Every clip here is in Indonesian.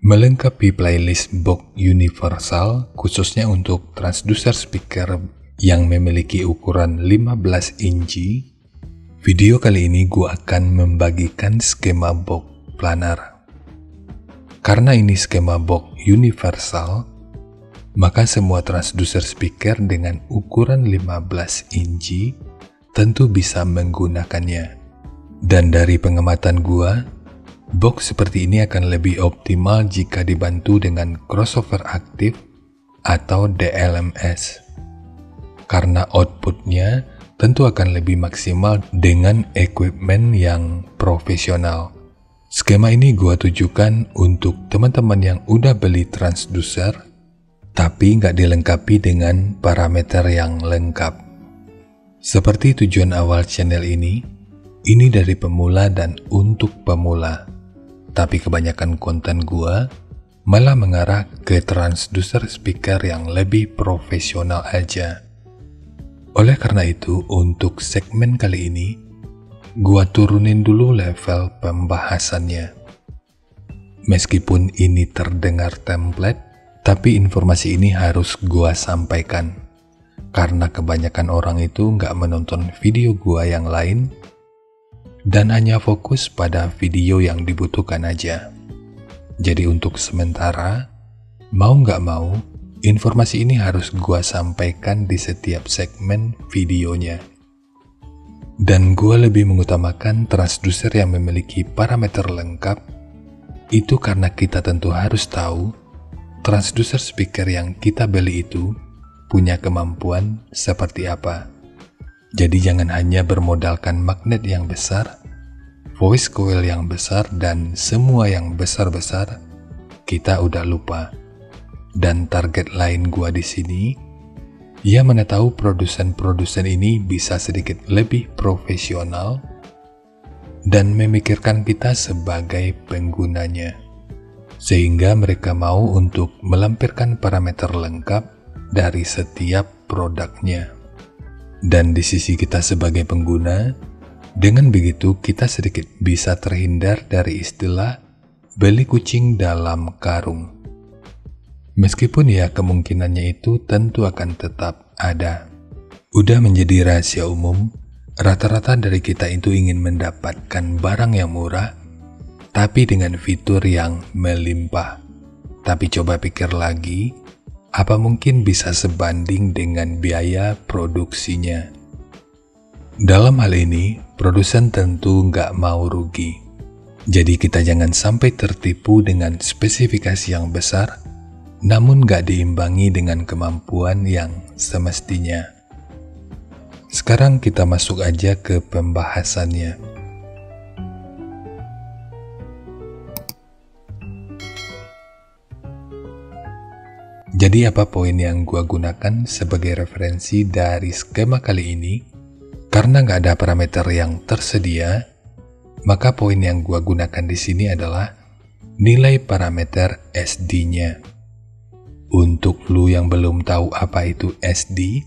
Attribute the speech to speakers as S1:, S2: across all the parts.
S1: melengkapi playlist box universal khususnya untuk transducer speaker yang memiliki ukuran 15 inci. Video kali ini gua akan membagikan skema box planar. Karena ini skema box universal, maka semua transducer speaker dengan ukuran 15 inci tentu bisa menggunakannya. Dan dari pengamatan gua, box seperti ini akan lebih optimal jika dibantu dengan crossover aktif atau DLMS. Karena outputnya tentu akan lebih maksimal dengan equipment yang profesional. Skema ini gua tujukan untuk teman-teman yang udah beli transducer tapi nggak dilengkapi dengan parameter yang lengkap. Seperti tujuan awal channel ini dari pemula dan untuk pemula. Tapi kebanyakan konten gua malah mengarah ke transducer speaker yang lebih profesional aja. Oleh karena itu, untuk segmen kali ini, gua turunin dulu level pembahasannya. Meskipun ini terdengar template, tapi informasi ini harus gua sampaikan. Karena kebanyakan orang itu nggak menonton video gua yang lain, dan hanya fokus pada video yang dibutuhkan aja. Jadi untuk sementara, mau nggak mau, informasi ini harus gua sampaikan di setiap segmen videonya. Dan gua lebih mengutamakan transducer yang memiliki parameter lengkap, itu karena kita tentu harus tahu transducer speaker yang kita beli itu punya kemampuan seperti apa. Jadi jangan hanya bermodalkan magnet yang besar, voice coil yang besar, dan semua yang besar-besar, kita udah lupa. Dan target lain gua di sini, ya mana tahu produsen-produsen ini bisa sedikit lebih profesional dan memikirkan kita sebagai penggunanya. Sehingga mereka mau untuk melampirkan parameter lengkap dari setiap produknya. Dan di sisi kita sebagai pengguna, dengan begitu kita sedikit bisa terhindar dari istilah beli kucing dalam karung. Meskipun ya kemungkinannya itu tentu akan tetap ada. Udah menjadi rahasia umum, rata-rata dari kita itu ingin mendapatkan barang yang murah, tapi dengan fitur yang melimpah. Tapi coba pikir lagi, apa mungkin bisa sebanding dengan biaya produksinya? Dalam hal ini, produsen tentu nggak mau rugi. Jadi kita jangan sampai tertipu dengan spesifikasi yang besar, namun nggak diimbangi dengan kemampuan yang semestinya. Sekarang kita masuk aja ke pembahasannya. Jadi apa poin yang gua gunakan sebagai referensi dari skema kali ini? Karena nggak ada parameter yang tersedia, maka poin yang gua gunakan di sini adalah nilai parameter SD-nya. Untuk lu yang belum tahu apa itu SD,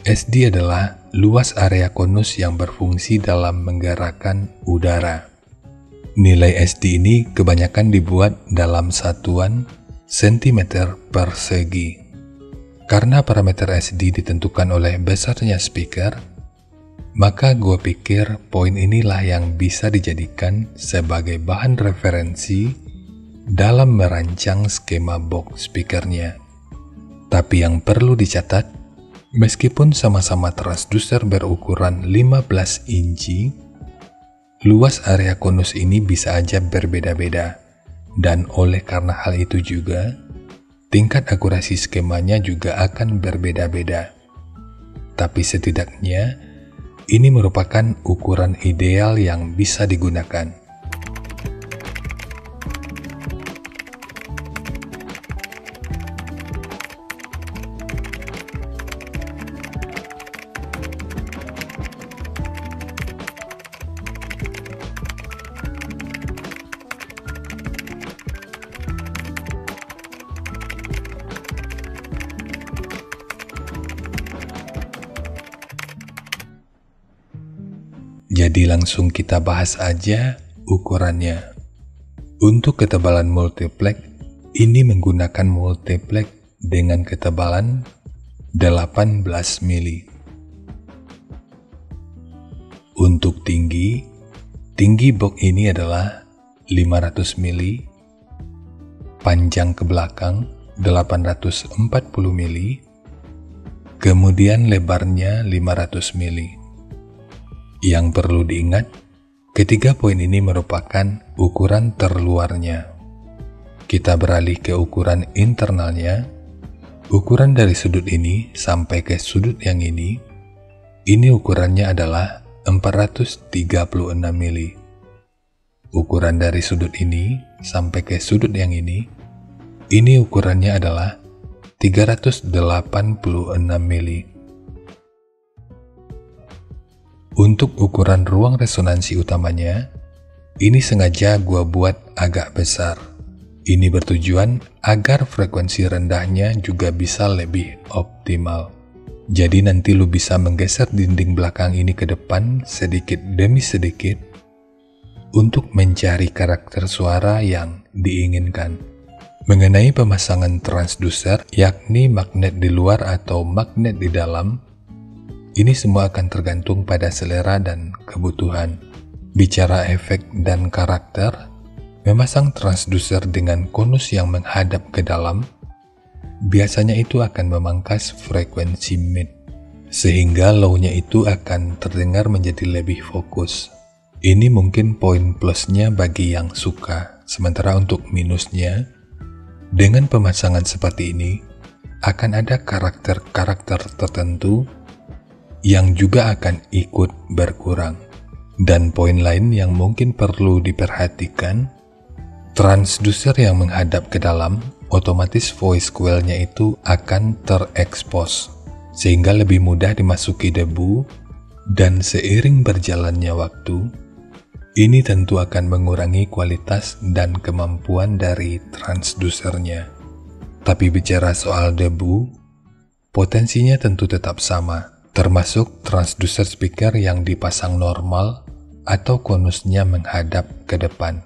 S1: SD adalah luas area konus yang berfungsi dalam menggerakkan udara. Nilai SD ini kebanyakan dibuat dalam satuan sentimeter persegi. Karena parameter SD ditentukan oleh besarnya speaker, maka gue pikir poin inilah yang bisa dijadikan sebagai bahan referensi dalam merancang skema box speakernya. Tapi yang perlu dicatat, meskipun sama-sama transducer berukuran 15 inci, luas area konus ini bisa aja berbeda-beda. Dan oleh karena hal itu juga, tingkat akurasi skemanya juga akan berbeda-beda. Tapi setidaknya, ini merupakan ukuran ideal yang bisa digunakan. Jadi langsung kita bahas aja ukurannya. Untuk ketebalan multiplex, ini menggunakan multiplex dengan ketebalan 18 mili. Untuk tinggi box ini adalah 500 mili, panjang ke belakang 840 mili, kemudian lebarnya 500 mili. Yang perlu diingat, ketiga poin ini merupakan ukuran terluarnya. Kita beralih ke ukuran internalnya. Ukuran dari sudut ini sampai ke sudut yang ini ukurannya adalah 436 mili. Ukuran dari sudut ini sampai ke sudut yang ini ukurannya adalah 386 mili. Untuk ukuran ruang resonansi utamanya, ini sengaja gua buat agak besar. Ini bertujuan agar frekuensi rendahnya juga bisa lebih optimal. Jadi nanti lu bisa menggeser dinding belakang ini ke depan sedikit demi sedikit untuk mencari karakter suara yang diinginkan. Mengenai pemasangan transducer, yakni magnet di luar atau magnet di dalam, ini semua akan tergantung pada selera dan kebutuhan. Bicara efek dan karakter, memasang transducer dengan konus yang menghadap ke dalam, biasanya itu akan memangkas frekuensi mid, sehingga low-nya itu akan terdengar menjadi lebih fokus. Ini mungkin poin plusnya bagi yang suka, sementara untuk minusnya, dengan pemasangan seperti ini, akan ada karakter-karakter tertentu yang juga akan ikut berkurang. Dan poin lain yang mungkin perlu diperhatikan, transducer yang menghadap ke dalam, otomatis voice coil-nya itu akan terekspos, sehingga lebih mudah dimasuki debu, dan seiring berjalannya waktu, ini tentu akan mengurangi kualitas dan kemampuan dari transdusernya. Tapi bicara soal debu, potensinya tentu tetap sama, termasuk transducer speaker yang dipasang normal atau konusnya menghadap ke depan.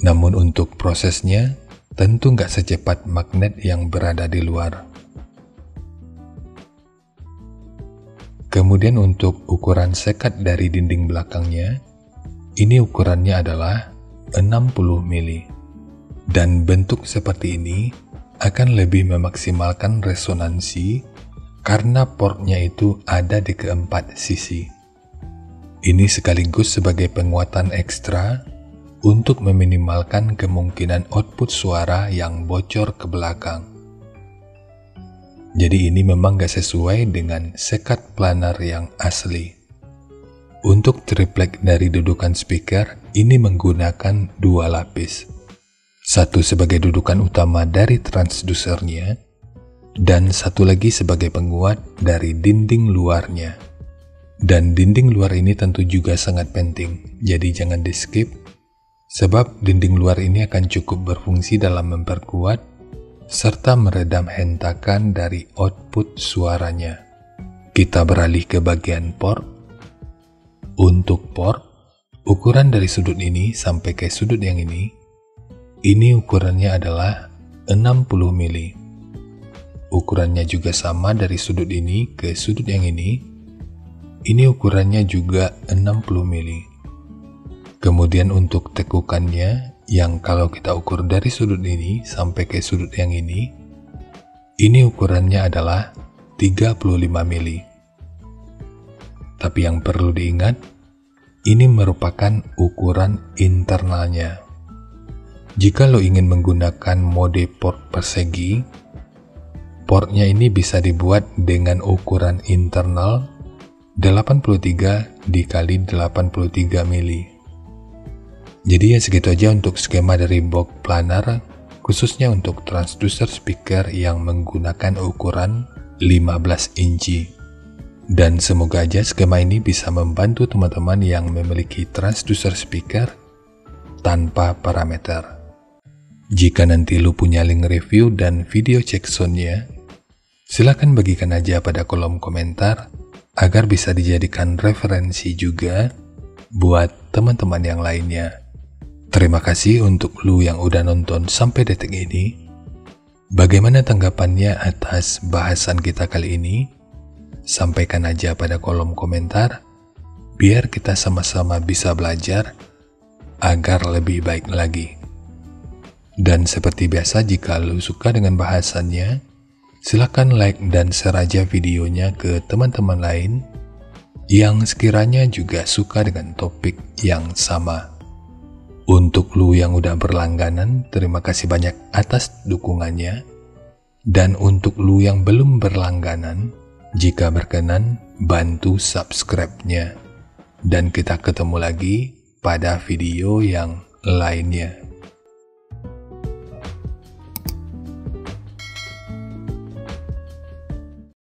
S1: Namun untuk prosesnya, tentu nggak secepat magnet yang berada di luar. Kemudian untuk ukuran sekat dari dinding belakangnya, ini ukurannya adalah 60 mili. Dan bentuk seperti ini akan lebih memaksimalkan resonansi karena portnya itu ada di keempat sisi. Ini sekaligus sebagai penguatan ekstra untuk meminimalkan kemungkinan output suara yang bocor ke belakang. Jadi ini memang gak sesuai dengan sekat planar yang asli. Untuk triplek dari dudukan speaker, ini menggunakan 2 lapis. Satu sebagai dudukan utama dari transdusernya, dan satu lagi sebagai penguat dari dinding luarnya. Dan dinding luar ini tentu juga sangat penting, jadi jangan di-skip, sebab dinding luar ini akan cukup berfungsi dalam memperkuat serta meredam hentakan dari output suaranya. Kita beralih ke bagian port. Untuk port, ukuran dari sudut ini sampai ke sudut yang ini ukurannya adalah 60 mili. Ukurannya juga sama dari sudut ini ke sudut yang ini ukurannya juga 60 mili. Kemudian untuk tekukannya, yang kalau kita ukur dari sudut ini sampai ke sudut yang ini ukurannya adalah 35 mili. Tapi yang perlu diingat, ini merupakan ukuran internalnya. Jika lo ingin menggunakan mode port persegi, portnya ini bisa dibuat dengan ukuran internal 83 dikali 83 mili. Jadi ya segitu aja untuk skema dari box planar, khususnya untuk transducer speaker yang menggunakan ukuran 15 inci. Dan semoga aja skema ini bisa membantu teman-teman yang memiliki transducer speaker tanpa parameter. Jika nanti lu punya link review dan video cek soundnya, silakan bagikan aja pada kolom komentar agar bisa dijadikan referensi juga buat teman-teman yang lainnya. Terima kasih untuk lu yang udah nonton sampai detik ini. Bagaimana tanggapannya atas bahasan kita kali ini? Sampaikan aja pada kolom komentar, biar kita sama-sama bisa belajar agar lebih baik lagi. Dan seperti biasa, jika lu suka dengan bahasannya, silakan like dan share aja videonya ke teman-teman lain yang sekiranya juga suka dengan topik yang sama. Untuk lu yang udah berlangganan, terima kasih banyak atas dukungannya. Dan untuk lu yang belum berlangganan, jika berkenan, bantu subscribe-nya. Dan kita ketemu lagi pada video yang lainnya.